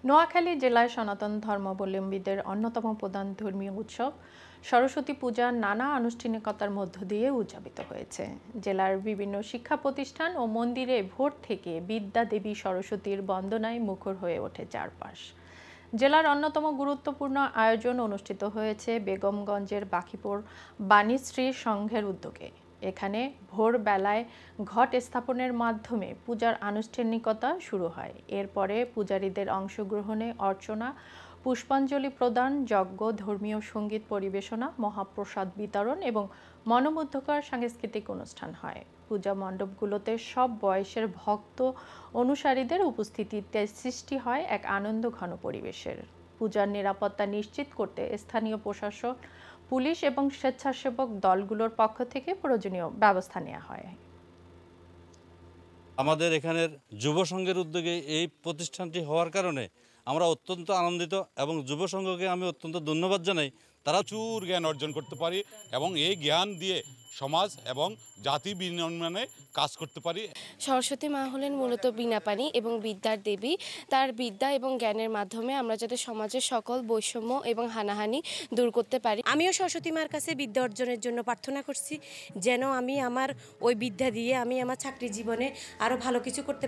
নোয়াখালী জেলায় সনাতন ধর্মাবলম্বীদের অন্যতম প্রধান ধর্মীয় উৎসব সরস্বতী পূজা নানা আনুষ্ঠানিকতার মধ্য দিয়ে উদযাপিত হয়েছে। জেলার বিভিন্ন শিক্ষা প্রতিষ্ঠান ও মন্দিরে ভোর থেকে বিদ্যা দেবী সরস্বতীর বন্দনায় মুখর হয়ে ওঠে চারপাশ। জেলার অন্যতম গুরুত্বপূর্ণ আয়োজন অনুষ্ঠিত হয়েছে বেগমগঞ্জের বাকিপুর বাণীশ্রী সংঘের উদ্যোগে। এখানে ভোরবেলায় ঘট স্থাপনের মাধ্যমে পূজার আনুষ্ঠানিকতা শুরু হয়। এরপরে পূজারীদের অংশগ্রহণে অর্চনা, পুষ্পাঞ্জলি প্রদান, যজ্ঞ, ধর্মীয় সঙ্গীত পরিবেশনা, মহাপ্রসাদ বিতরণ এবং মনোমুগ্ধকর সাংস্কৃতিক অনুষ্ঠান হয়। পূজা মণ্ডপগুলোতে সব বয়সের ভক্ত অনুসারীদের উপস্থিতিতে সৃষ্টি হয় এক আনন্দঘন পরিবেশের। পূজার নিরাপত্তা নিশ্চিত করতে স্থানীয় প্রশাসন, পুলিশ এবং স্বেচ্ছাসেবক দলগুলোর পক্ষ থেকে প্রয়োজনীয় ব্যবস্থা নেওয়া হয়। আমাদের এখানের যুব সংঘের উদ্যোগে এই প্রতিষ্ঠানটি হওয়ার কারণে আমরা অত্যন্ত আনন্দিত এবং যুব সংঘকে আমি অত্যন্ত ধন্যবাদ জানাই। তারা প্রচুর জ্ঞান অর্জন করতে পারি এবং এই জ্ঞান দিয়ে সমাজ এবং জাতি বিনির্মাণে কাজ করতে পারি। সরস্বতী মা হলেন মূলত বীণাপাণি এবং বিদ্যার দেবী। তার বিদ্যা এবং জ্ঞানের মাধ্যমে আমরা যাতে সমাজের সকল বৈষম্য এবং হানাহানি দূর করতে পারি। আমিও সরস্বতী মার কাছে বিদ্যা অর্জনের জন্য প্রার্থনা করছি, যেন আমি আমার ওই বিদ্যা দিয়ে আমি আমার চাকরি জীবনে আরও ভালো কিছু করতে